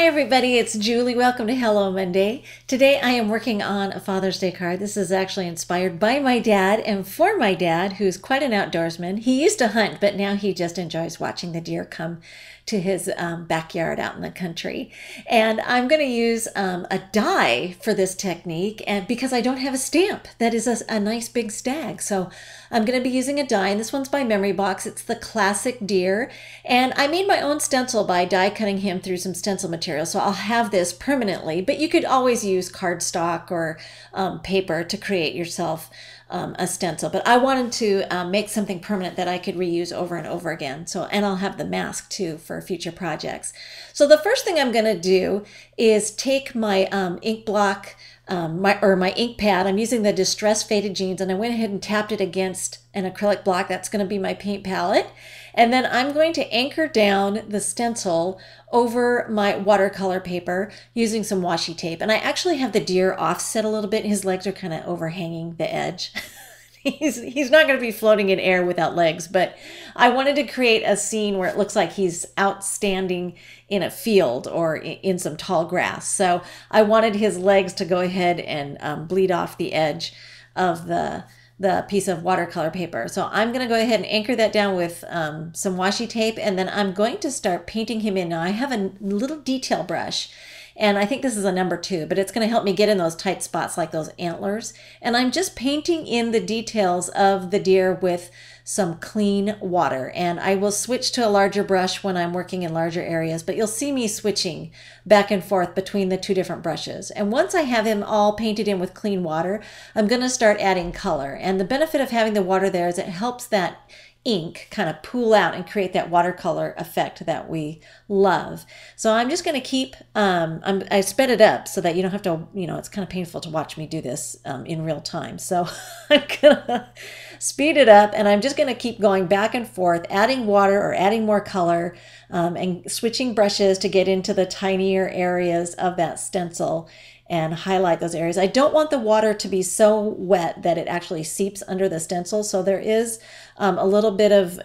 everybody, it's Julie. Welcome to Hello Monday. Today I am working on a Father's Day card. This is actually inspired by my dad and for my dad, who's quite an outdoorsman. He used to hunt, but now he just enjoys watching the deer come to his backyard out in the country. And I'm going to use a die for this technique, and because I don't have a stamp that is a nice big stag. So I'm going to be using a die, and this one's by Memory Box. It's the classic deer, and I made my own stencil by die cutting him through some stencil material, so I'll have this permanently, but you could always use cardstock or paper to create yourself a stencil. But I wanted to make something permanent that I could reuse over and over again. So, and I'll have the mask too for future projects. So the first thing I'm going to do is take my ink block, my ink pad. I'm using the Distress Faded Jeans, and I went ahead and tapped it against an acrylic block. That's going to be my paint palette. And then I'm going to anchor down the stencil over my watercolor paper using some washi tape. And I actually have the deer offset a little bit. His legs are kind of overhanging the edge. He's not going to be floating in air without legs, but I wanted to create a scene where it looks like he's outstanding in a field or in some tall grass. So I wanted his legs to go ahead and bleed off the edge of the piece of watercolor paper. So I'm going to go ahead and anchor that down with some washi tape, and then I'm going to start painting him in. Now I have a little detail brush, and I think this is a number 2, but it's going to help me get in those tight spots like those antlers. And I'm just painting in the details of the deer with some clean water. And I will switch to a larger brush when I'm working in larger areas, but you'll see me switching back and forth between the 2 different brushes. And once I have him all painted in with clean water, I'm going to start adding color. And the benefit of having the water there is it helps that ink kind of pool out and create that watercolor effect that we love. So I'm just going to keep, I sped it up so that you don't have to, it's kind of painful to watch me do this in real time. So I'm going to speed it up, and I'm just going to keep going back and forth, adding water or adding more color, and switching brushes to get into the tinier areas of that stencil and highlight those areas. I don't want the water to be so wet that it actually seeps under the stencil. So there is a little bit of,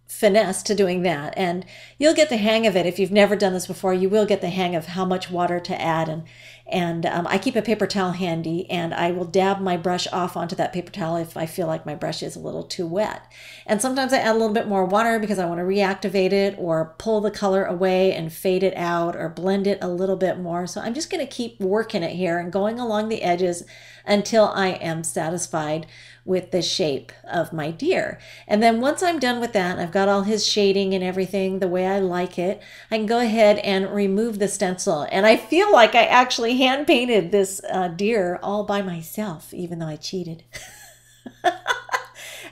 finesse to doing that. And you'll get the hang of it. If you've never done this before, you will get the hang of how much water to add. And I keep a paper towel handy, and I will dab my brush off onto that paper towel if I feel like my brush is a little too wet. And sometimes I add a little bit more water because I want to reactivate it or pull the color away and fade it out or blend it a little bit more. So I'm just going to keep working it here and going along the edges until I am satisfied with the shape of my deer. And then once I'm done with that, I've got all his shading and everything the way I like it, I can go ahead and remove the stencil. And I feel like I actually hand painted this deer all by myself, even though I cheated.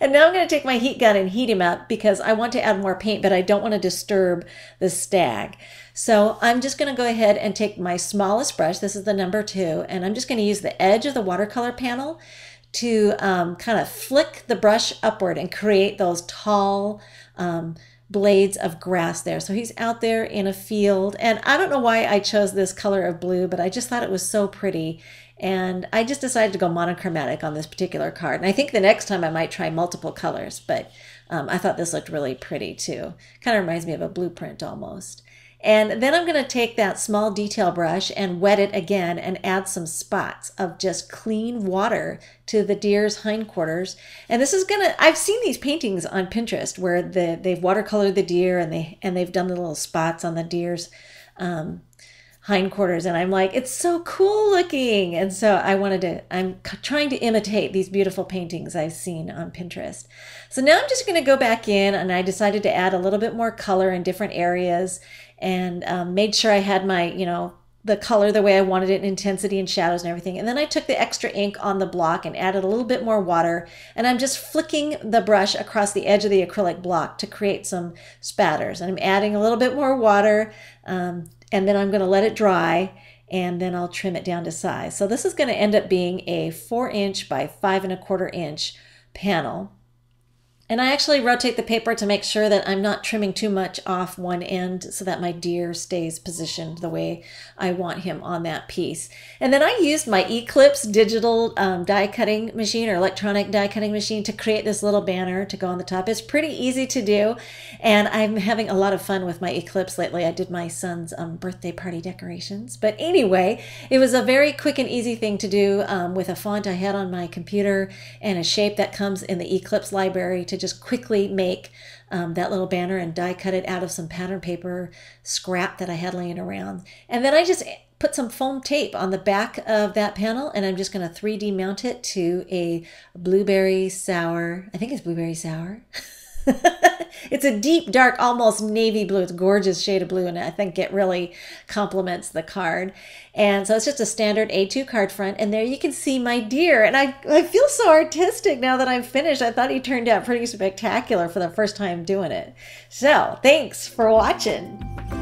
And now I'm going to take my heat gun and heat him up because I want to add more paint, but I don't want to disturb the stag. So I'm just going to go ahead and take my smallest brush, this is the number 2, and I'm just going to use the edge of the watercolor panel to kind of flick the brush upward and create those tall blades of grass there. So he's out there in a field, and I don't know why I chose this color of blue, but I just thought it was so pretty. And I just decided to go monochromatic on this particular card. And I think the next time I might try multiple colors, but I thought this looked really pretty too. Kind of reminds me of a blueprint almost. And then I'm going to take that small detail brush and wet it again and add some spots of just clean water to the deer's hindquarters. And this is I've seen these paintings on Pinterest where they've watercolored the deer and they've done the little spots on the deer's hindquarters, and I'm like, it's so cool looking. And so I'm trying to imitate these beautiful paintings I've seen on Pinterest. So now I'm just going to go back in, and I decided to add a little bit more color in different areas, and made sure I had my, the color the way I wanted it, intensity and shadows and everything. And then I took the extra ink on the block and added a little bit more water, and I'm just flicking the brush across the edge of the acrylic block to create some spatters. And I'm adding a little bit more water, and then I'm going to let it dry, and then I'll trim it down to size. So this is going to end up being a 4-inch by 5 1/4 inch panel. And I actually rotate the paper to make sure that I'm not trimming too much off one end so that my deer stays positioned the way I want him on that piece. And then I used my Eclipse digital die cutting machine or electronic die cutting machine to create this little banner to go on the top. It's pretty easy to do, and I'm having a lot of fun with my Eclipse lately. I did my son's birthday party decorations. But anyway, it was a very quick and easy thing to do with a font I had on my computer and a shape that comes in the Eclipse library to just quickly make that little banner and die cut it out of some pattern paper scrap that I had laying around. And then I just put some foam tape on the back of that panel, and I'm just going to 3D mount it to a blueberry sour. I think it's blueberry sour. It's a deep, dark, almost navy blue. It's a gorgeous shade of blue, and I think it really complements the card. And so it's just a standard A2 card front, and there you can see my deer. And I feel so artistic now that I'm finished. I thought he turned out pretty spectacular for the first time doing it. So thanks for watching.